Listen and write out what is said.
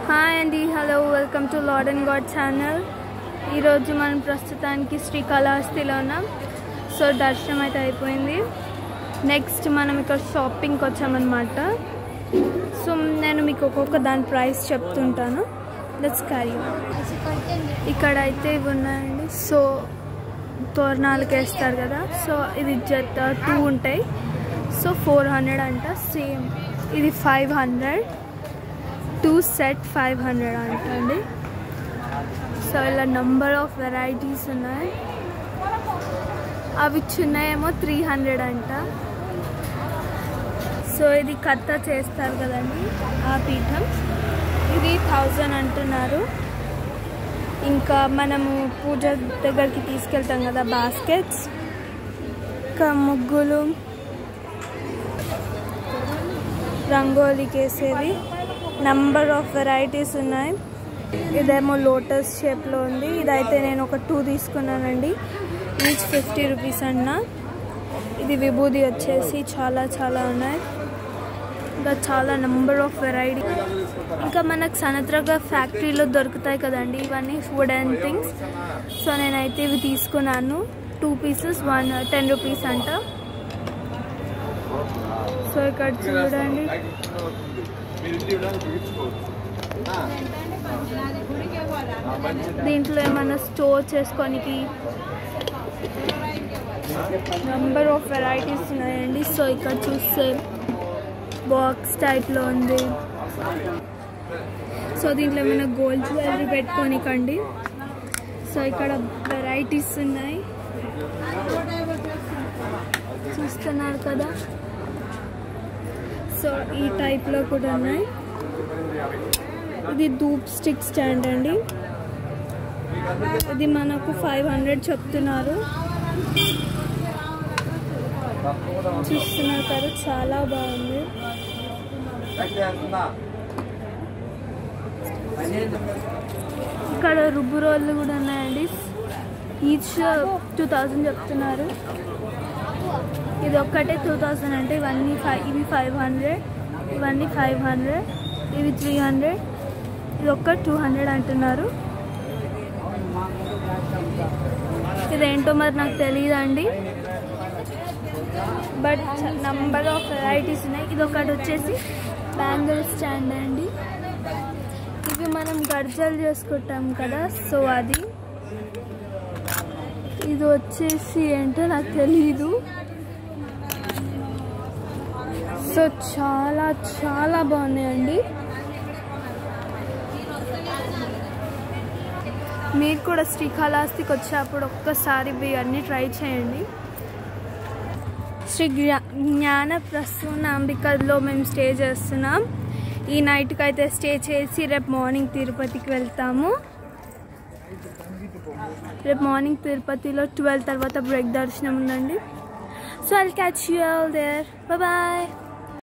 Hi అండి, hello, welcome to lord and God channel. ఈరోజు మనం ప్రస్తుతానికి శ్రీకాళహస్తిలో ఉన్నాం. సో దర్శనం అయితే అయిపోయింది. నెక్స్ట్ మనం ఇక్కడ షాపింగ్కి వచ్చామన్నమాట. సో నేను మీకు ఒక్కొక్క దాని ప్రైస్ చెప్తుంటాను. Let's carry. ఇక్కడ అయితే ఇవి ఉన్నాయండి. సో తోరణాలకు వేస్తారు కదా, సో ఇది జత 2 ఉంటాయి. సో 400 అంట. సేమ్ ఇది 500, 2 సెట్ 500 అంటండి. సో ఇలా నంబర్ ఆఫ్ వెరైటీస్ ఉన్నాయి. అవి చిన్నయేమో 300 అంట. సో ఇది కత్త చేస్తారు కదండి, ఆ పీఠం, ఇది 1000 అంటున్నారు. ఇంకా మనము పూజ దగ్గరికి తీసుకెళ్తాం కదా బాస్కెట్స్, ఇంకా ముగ్గులు, రంగోలీకి వేసేవి, నంబర్ ఆఫ్ వెరైటీస్ ఉన్నాయి. ఇదేమో లోటస్ షేప్లో ఉంది. ఇదైతే నేను ఒక 2 తీసుకున్నానండి. ఈచ్ 50 రూపీస్ అన్న. ఇది విభూది వచ్చేసి చాలా ఉన్నాయి. ఇంకా చాలా నంబర్ ఆఫ్ వెరైటీ. ఇంకా మనకు సనత్రగా ఫ్యాక్టరీలో దొరుకుతాయి కదండి ఇవన్నీ ఫుడ్ అండ్ థింగ్స్. సో నేనైతే ఇవి తీసుకున్నాను. 2 పీసెస్ 10 రూపీస్ అంట. సో ఇక్కడ చూడండి, దీంట్లో ఏమైనా స్టోర్ చేసుకోనికి నంబర్ ఆఫ్ వెరైటీస్ ఉన్నాయండి. సో ఇక్కడ చూస్తే బాక్స్ టైప్లో ఉంది. సో దీంట్లో ఏమైనా గోల్డ్ జ్యువెలరీ పెట్టుకోనికండి. సో ఇక్కడ వెరైటీస్ ఉన్నాయి, చూస్తున్నారు కదా. సో ఈ టైప్లో కూడా ఉన్నాయి. ఇది ధూప్ స్టిక్ స్టాండ్ అండి. ఇది మనకు 500 చెప్తున్నారు. చూస్తున్నారు కదా, చాలా బాగుంది. ఇక్కడ రుబ్బు రోళ్ళు కూడా ఉన్నాయండి. ఈచ్ 2000 చెప్తున్నారు. ఇది ఒక్కటే 2000 అంటే ఇవి 500, ఇవన్నీ 500, ఇవి 300, ఇది ఒక్క 200 అంటున్నారు. ఇదేంటో మరి నాకు తెలియదండి, బట్ నంబర్ ఆఫ్ వెరైటీస్ ఉన్నాయి. ఇది ఒకటి వచ్చేసి బ్యాంగిల్ స్టాండ్ అండి. ఇవి మనం గర్జలు చేసుకుంటాం కదా, సో అది. ఇది వచ్చేసి ఏంటో నాకు తెలీదు. సో చాలా బాగున్నాయండి. మీరు కూడా శ్రీకాళహస్తికి వచ్చేటప్పుడు ఒక్కసారి ఇవన్నీ ట్రై చేయండి. శ్రీ జ్ఞాన ప్రసూనాంబికలో మేము స్టే చేస్తున్నాం. ఈ నైట్కి అయితే స్టే చేసి రేపు మార్నింగ్ తిరుపతికి వెళ్తాము. రేపు మార్నింగ్ తిరుపతిలో 12 తర్వాత బ్రేక్ దర్శనం ఉందండి. So I'll catch you all there. Bye.